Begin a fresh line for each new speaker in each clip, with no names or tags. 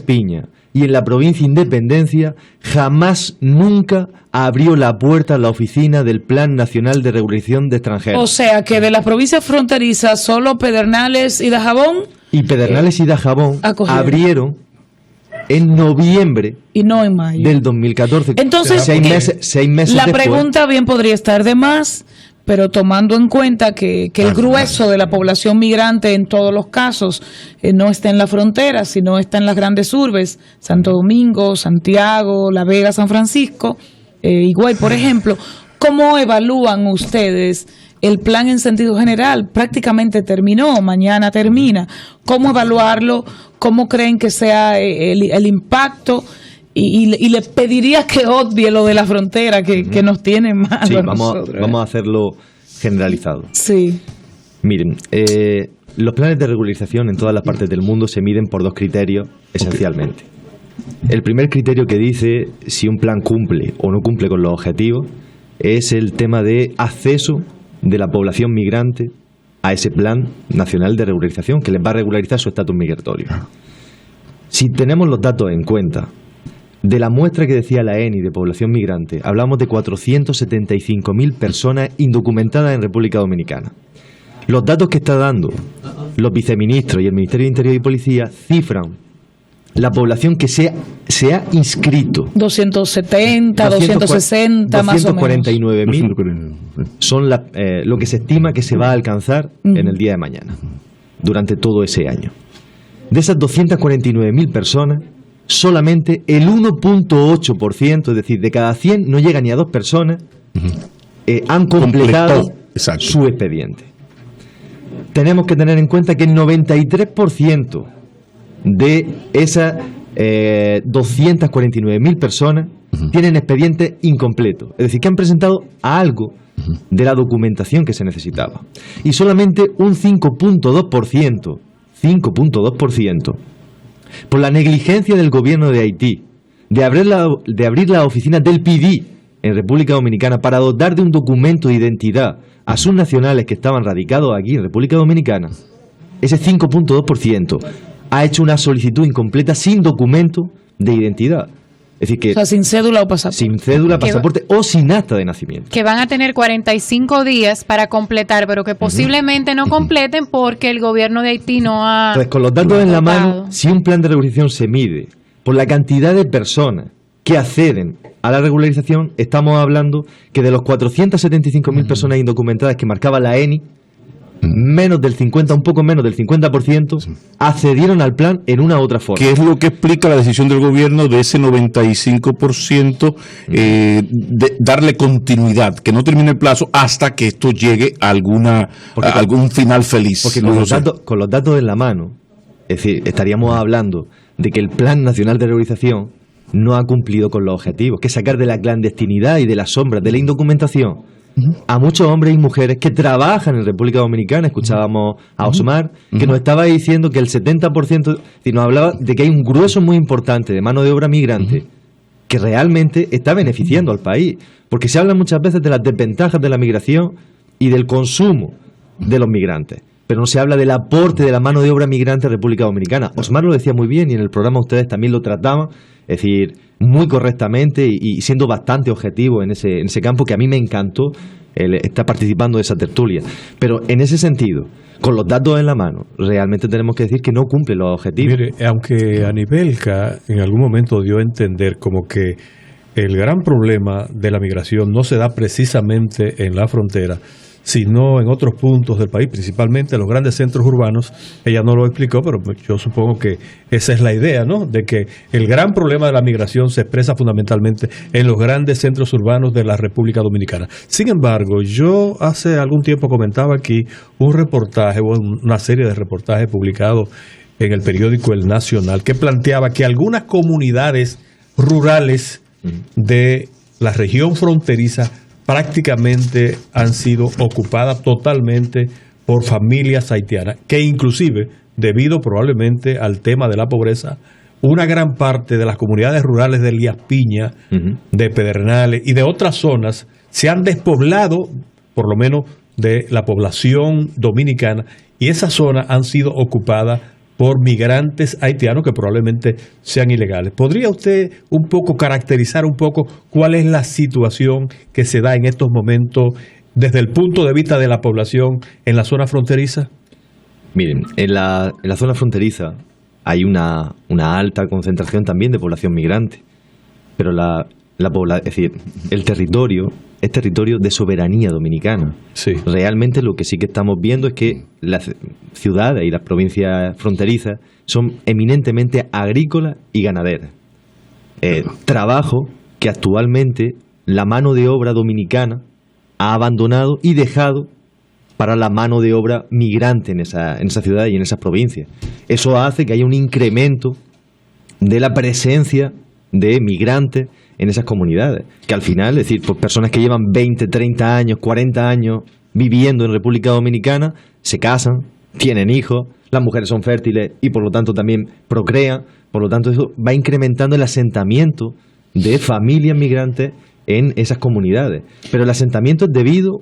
Piñas y en la provincia Independencia, jamás, nunca abrió la puerta a la oficina del Plan Nacional de Regularización de Extranjeros.
O sea que de las provincias fronterizas solo Pedernales y Dajabón.
Y Pedernales y Dajabón abrieron en noviembre
y no en mayo
del 2014.
Entonces,
6 meses
la
después.
pregunta bien podría estar de más, pero tomando en cuenta que el grueso de la población migrante en todos los casos no está en la frontera, sino está en las grandes urbes, Santo Domingo, Santiago, La Vega, San Francisco, Higüey, por ejemplo, ¿cómo evalúan ustedes el plan en sentido general? Prácticamente terminó, mañana termina. ¿Cómo evaluarlo? ¿Cómo creen que sea el impacto? Y le pediría que obvie lo de la frontera, que nos tiene mal.
Sí, vamos a hacerlo generalizado.
Sí.
Miren, los planes de regularización en todas las partes del mundo se miden por 2 criterios esencialmente. El primer criterio que dice si un plan cumple o no cumple con los objetivos es el tema de acceso de la población migrante a ese plan nacional de regularización que les va a regularizar su estatus migratorio. Si tenemos los datos en cuenta, de la muestra que decía la ENI de población migrante, hablamos de 475.000 personas indocumentadas en República Dominicana. Los datos que está dando los viceministros y el Ministerio de Interior y Policía cifran la población que se ha inscrito.
270, 260, más o menos.
249.000 son lo que se estima que se va a alcanzar en el día de mañana, durante todo ese año. De esas 249.000 personas, solamente el 1.8%, es decir, de cada 100 no llega ni a 2 personas, han completado su expediente. Tenemos que tener en cuenta que el 93% de esas 249.000 personas tienen expedientes incompletos, es decir, que han presentado algo de la documentación que se necesitaba. Y solamente un 5.2%, por la negligencia del gobierno de Haití de abrir las oficinas del PD en República Dominicana para dotar de un documento de identidad a sus nacionales que estaban radicados aquí en República Dominicana, ese 5.2% ha hecho una solicitud incompleta sin documento de identidad. Es decir, que,
o sea, sin cédula o pasaporte.
Sin cédula, pasaporte o sin acta de nacimiento.
Que van a tener 45 días para completar, pero que posiblemente no completen porque el gobierno de Haití no ha...
Entonces, con los datos en la mano, si un plan de regularización se mide por la cantidad de personas que acceden a la regularización, estamos hablando que de los 475.000 personas indocumentadas que marcaba la ENI, menos del 50, un poco menos del 50% accedieron al plan en una u otra forma.
¿Qué es lo que explica la decisión del gobierno de ese 95% de darle continuidad, que no termine el plazo hasta que esto llegue a algún final feliz?
Porque con los datos en la mano, es decir, estaríamos hablando de que el Plan Nacional de Regularización no ha cumplido con los objetivos, que es sacar de la clandestinidad y de las sombras de la indocumentación a muchos hombres y mujeres que trabajan en República Dominicana. Escuchábamos a Osmar, que nos estaba diciendo que el 70%, si nos hablaba de que hay un grueso muy importante de mano de obra migrante que realmente está beneficiando al país, porque se habla muchas veces de las desventajas de la migración y del consumo de los migrantes, pero no se habla del aporte de la mano de obra migrante a República Dominicana. Osmar lo decía muy bien y en el programa ustedes también lo trataban, es decir, muy correctamente y siendo bastante objetivo en ese campo, que a mí me encantó estar participando de esa tertulia. Pero en ese sentido, con los datos en la mano, realmente tenemos que decir que no cumple los objetivos.
Mire, aunque Anibelka en algún momento dio a entender como que el gran problema de la migración no se da precisamente en la frontera, sino en otros puntos del país, principalmente en los grandes centros urbanos. Ella no lo explicó, pero yo supongo que esa es la idea, ¿no? De que el gran problema de la migración se expresa fundamentalmente en los grandes centros urbanos de la República Dominicana. Sin embargo, yo hace algún tiempo comentaba aquí un reportaje, o una serie de reportajes publicados en el periódico El Nacional, que planteaba que algunas comunidades rurales de la región fronteriza prácticamente han sido ocupadas totalmente por familias haitianas, que inclusive, debido probablemente al tema de la pobreza, una gran parte de las comunidades rurales de Elías Piña, de Pedernales y de otras zonas se han despoblado, por lo menos de la población dominicana, y esas zonas han sido ocupadas por migrantes haitianos que probablemente sean ilegales. ¿Podría usted un poco caracterizar un poco cuál es la situación que se da en estos momentos desde el punto de vista de la población en la zona fronteriza?
Miren, en la zona fronteriza hay una alta concentración también de población migrante, pero es decir, el territorio es territorio de soberanía dominicana.
Sí.
Realmente lo que sí que estamos viendo es que las ciudades y las provincias fronterizas son eminentemente agrícolas y ganaderas. Trabajo que actualmente la mano de obra dominicana ha abandonado y dejado para la mano de obra migrante en esa ciudad y en esas provincias. Eso hace que haya un incremento de la presencia de migrantes en esas comunidades, que al final, es decir, pues personas que llevan 20, 30 años, 40 años viviendo en República Dominicana, se casan, tienen hijos, las mujeres son fértiles y por lo tanto también procrean, por lo tanto eso va incrementando el asentamiento de familias migrantes en esas comunidades. Pero el asentamiento es debido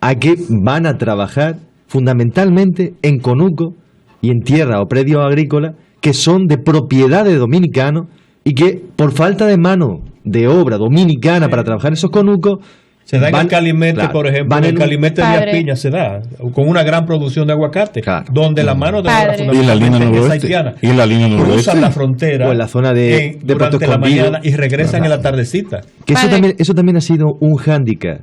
a que van a trabajar fundamentalmente en conucos y en tierras o predios agrícolas que son de propiedad de dominicanos y que por falta de mano de obra dominicana para trabajar esos conucos
se da en el Calimete, claro, por ejemplo, en el Calimete de Las Piñas se da, con una gran producción de aguacate, claro, donde la mano de obra fundamentalmente es haitiana.
Y en la línea noroeste.
Cruzan la frontera
o en la zona de
durante la mañana y regresan en la tardecita.
Que eso también ha sido un hándicap,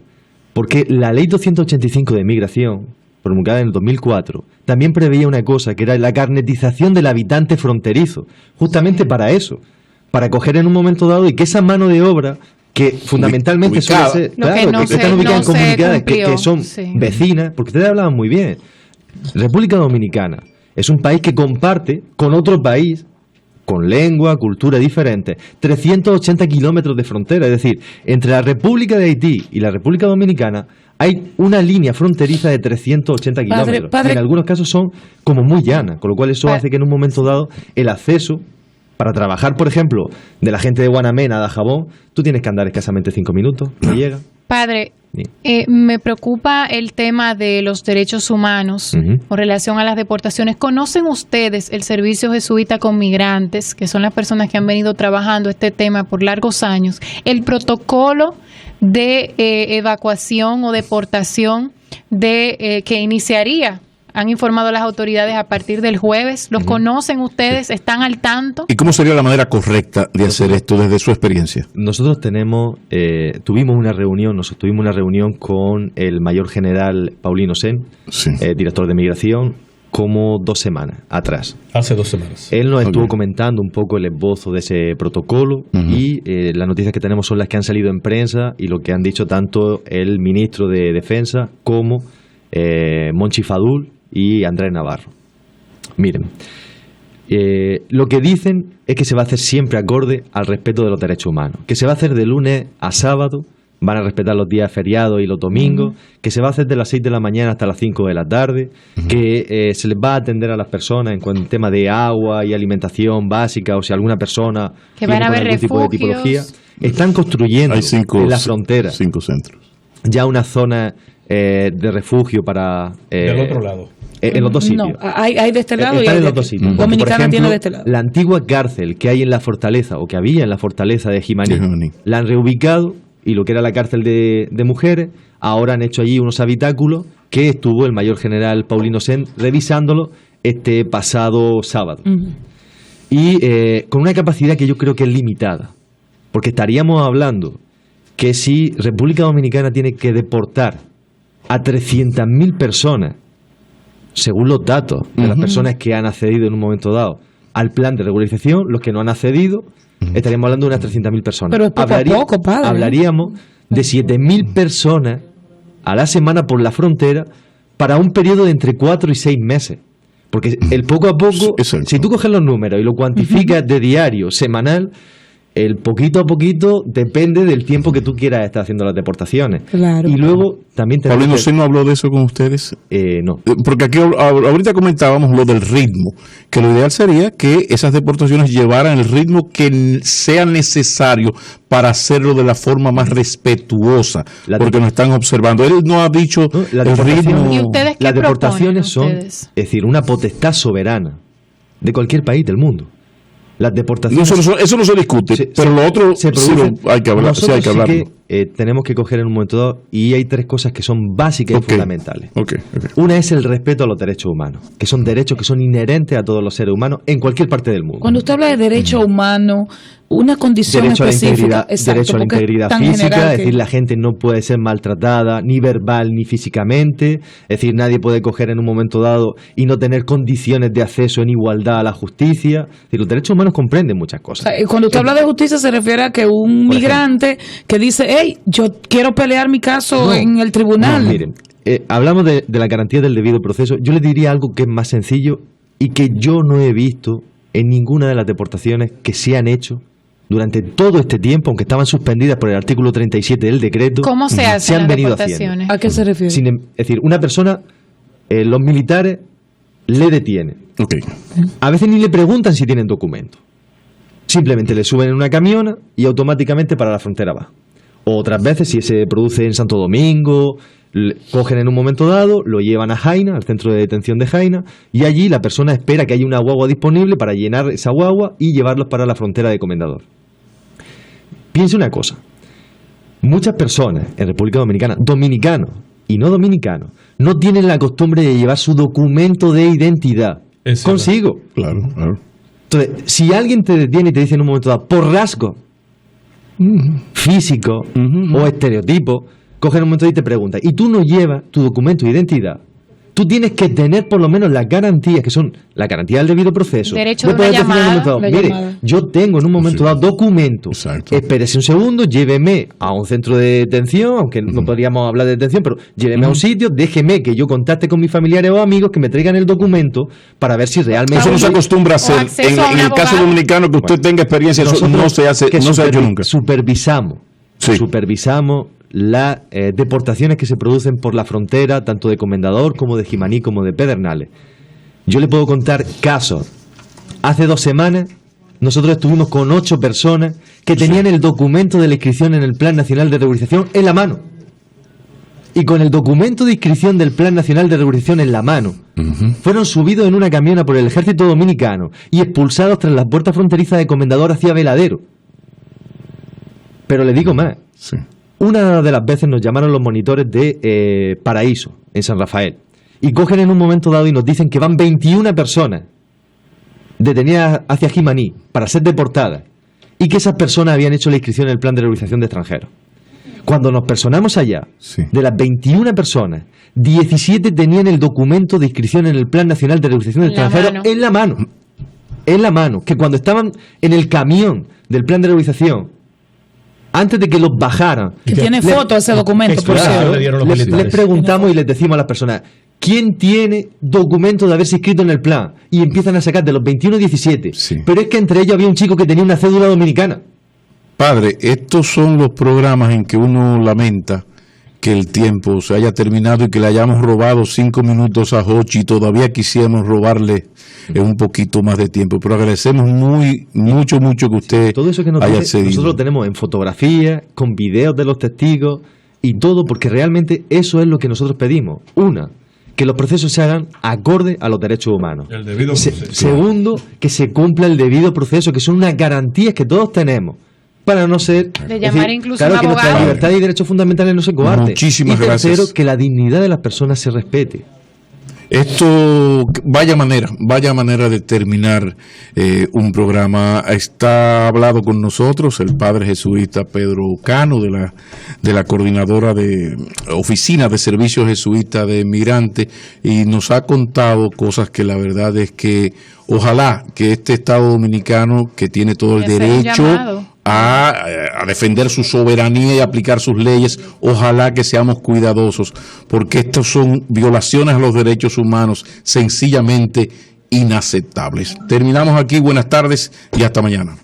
porque la Ley 285 de Migración, promulgada en el 2004, también preveía una cosa, que era la carnetización del habitante fronterizo, justamente para eso, para coger en un momento dado y que esa mano de obra que fundamentalmente suele ser, claro, que están ubicadas en comunidades que son vecinas, porque ustedes hablaban muy bien. República Dominicana es un país que comparte con otro país, con lengua, cultura diferente, 380 kilómetros de frontera, es decir, entre la República de Haití y la República Dominicana hay una línea fronteriza de 380 kilómetros. Y en algunos casos son como muy llanas, con lo cual eso hace que en un momento dado el acceso para trabajar, por ejemplo, de la gente de Guanamena a Dajabón, tú tienes que andar escasamente 5 minutos, no llega.
Padre, me preocupa el tema de los derechos humanos con relación a las deportaciones. ¿Conocen ustedes el Servicio Jesuita con Migrantes, que son las personas que han venido trabajando este tema por largos años, el protocolo de evacuación o deportación que iniciaría? Han informado a las autoridades a partir del jueves. ¿Los conocen ustedes? ¿Están al tanto?
¿Y cómo sería la manera correcta de hacer esto desde su experiencia?
Nosotros tuvimos una reunión con el mayor general Paulino Sen, director de Migración, como 2 semanas atrás.
Hace 2 semanas.
Él nos estuvo comentando un poco el esbozo de ese protocolo y las noticias que tenemos son las que han salido en prensa y lo que han dicho tanto el ministro de Defensa como Monchi Fadul y Andrés Navarro. Miren, lo que dicen es que se va a hacer siempre acorde al respeto de los derechos humanos, que se va a hacer de lunes a sábado, van a respetar los días feriados y los domingos, que se va a hacer de las 6 de la mañana hasta las 5 de la tarde, que se les va a atender a las personas en tema de agua y alimentación básica, o si alguna persona
que van a haber
algún tipo de tipología. Están construyendo en la frontera
5 centros.
Ya una zona de refugio para...
del otro lado.
En los dos sitios.
No, hay de este lado y hay
en los dos sitios.
Dominicana,
por ejemplo,
tiene de este lado.
La antigua cárcel que hay en la fortaleza, o que había en la fortaleza de Jimaní, la han reubicado, y lo que era la cárcel de mujeres, ahora han hecho allí unos habitáculos que estuvo el mayor general Paulino Sen revisándolo este pasado sábado. Y con una capacidad que yo creo que es limitada, porque estaríamos hablando que si República Dominicana tiene que deportar a 300.000 personas, según los datos de las personas que han accedido en un momento dado al plan de regularización, los que no han accedido, estaríamos hablando de unas 300.000 personas.
Pero es poco a poco, padre.
Hablaríamos de 7.000 personas a la semana por la frontera para un periodo de entre 4 y 6 meses. Porque el poco a poco, si tú coges los números y lo cuantificas de diario, semanal, el poquito a poquito depende del tiempo que tú quieras estar haciendo las deportaciones.
Claro.
Y luego también...
Paulino, ¿usted no habló de eso con ustedes?
No.
Porque aquí ahorita comentábamos lo del ritmo, que lo ideal sería que esas deportaciones llevaran el ritmo que sea necesario para hacerlo de la forma más respetuosa, porque nos están observando. Él no ha dicho el ritmo.
¿Y ustedes qué
las deportaciones son,
ustedes?
es decir, una potestad soberana de cualquier país del mundo. Las deportaciones...
Eso no se discute, pero lo otro sí hay que hablar. Sí hay que hablarlo. Tenemos que coger en un momento dado, y hay tres cosas que son básicas y fundamentales. Una es el respeto a los derechos humanos, que son derechos que son inherentes a todos los seres humanos en cualquier parte del mundo.
Cuando usted habla de derechos humanos, una condición específica,
derecho a la integridad física, es decir, la gente no puede ser maltratada ni verbal ni físicamente, es decir, nadie puede coger en un momento dado y no tener condiciones de acceso en igualdad a la justicia. Es decir, los derechos humanos comprenden muchas cosas.
O sea, cuando usted habla de justicia se refiere a que un migrante que dice, hey, yo quiero pelear mi caso en el tribunal.
No, miren, hablamos de la garantía del debido proceso. Yo les diría algo que es más sencillo y que yo no he visto en ninguna de las deportaciones que se han hecho durante todo este tiempo, aunque estaban suspendidas por el artículo 37 del decreto.
¿Cómo se hacen
han
las
venido
deportaciones?
haciendo.
¿A qué se refiere?
Es decir, una persona, los militares le detienen. A veces ni le preguntan si tienen documento. Simplemente le suben en una camiona y automáticamente para la frontera va. O otras veces, si se produce en Santo Domingo, cogen en un momento dado, lo llevan a Jaina, al centro de detención de Jaina, y allí la persona espera que haya una guagua disponible para llenar esa guagua y llevarlos para la frontera de Comendador. Piense una cosa, muchas personas en República Dominicana, dominicanos y no dominicanos, no tienen la costumbre de llevar su documento de identidad consigo.
Claro.
Entonces, si alguien te detiene y te dice en un momento dado, por rasgo físico o estereotipo, coge en un momento y te pregunta, y tú no llevas tu documento de identidad, tú tienes que tener por lo menos las garantías, que son la garantía del debido proceso.
Derecho de una llamada.
Mire, yo tengo en un momento dado documento. Espérese un segundo, lléveme a un centro de detención, aunque no podríamos hablar de detención, pero lléveme a un sitio, déjeme que yo contacte con mis familiares o amigos que me traigan el documento para ver si realmente...
Eso no se acostumbra a hacer. En el caso dominicano que usted tenga experiencia, eso no se hace, no se ha hecho nunca.
Supervisamos las deportaciones que se producen por la frontera, tanto de Comendador como de Jimaní como de Pedernales. Yo le puedo contar casos. Hace 2 semanas nosotros estuvimos con 8 personas que tenían el documento de la inscripción en el Plan Nacional de Regularización en la mano. Y con el documento de inscripción del Plan Nacional de Regularización en la mano, fueron subidos en una camiona por el Ejército Dominicano y expulsados tras las puertas fronterizas de Comendador hacia Veladero. Pero le digo más. Una de las veces nos llamaron los monitores de Paraíso, en San Rafael, y cogen en un momento dado y nos dicen que van 21 personas detenidas hacia Jimaní para ser deportadas y que esas personas habían hecho la inscripción en el plan de regularización de extranjeros. Cuando nos personamos allá, de las 21 personas, 17 tenían el documento de inscripción en el Plan Nacional de Regularización de extranjeros en la mano. En la mano, que cuando estaban en el camión del plan de regularización, antes de que los bajaran,
que tiene foto ese documento, por cierto,
les preguntamos y les decimos a las personas, ¿quién tiene documento de haberse inscrito en el plan? Y empiezan a sacar de los 21 17. Pero es que entre ellos había un chico que tenía una cédula dominicana.
Padre, estos son los programas en que uno lamenta que el tiempo se haya terminado y que le hayamos robado 5 minutos a Jochi y todavía quisiéramos robarle un poquito más de tiempo. Pero agradecemos mucho que usted
todo eso que haya cedido. Nosotros lo tenemos en fotografía, con videos de los testigos y todo, porque realmente eso es lo que nosotros pedimos. Una, que los procesos se hagan acorde a los derechos humanos.
El debido proceso.
Segundo, que se cumpla el debido proceso, que son unas garantías que todos tenemos. Para no ser...
De llamar incluso
claro,
a un
que
abogado.
nuestra libertad y derechos fundamentales no se coarten.
Muchísimas
gracias. Y tercero,
gracias.
que la dignidad de las personas se respete.
Esto, vaya manera de terminar un programa. Está hablado con nosotros el padre jesuita Pedro Cano de la coordinadora de Oficina de Servicios Jesuitas de Migrantes, y nos ha contado cosas que la verdad es que ojalá que este Estado Dominicano, que tiene todo el derecho a defender su soberanía y aplicar sus leyes, ojalá que seamos cuidadosos, porque estas son violaciones a los derechos humanos sencillamente inaceptables. Terminamos aquí, buenas tardes y hasta mañana.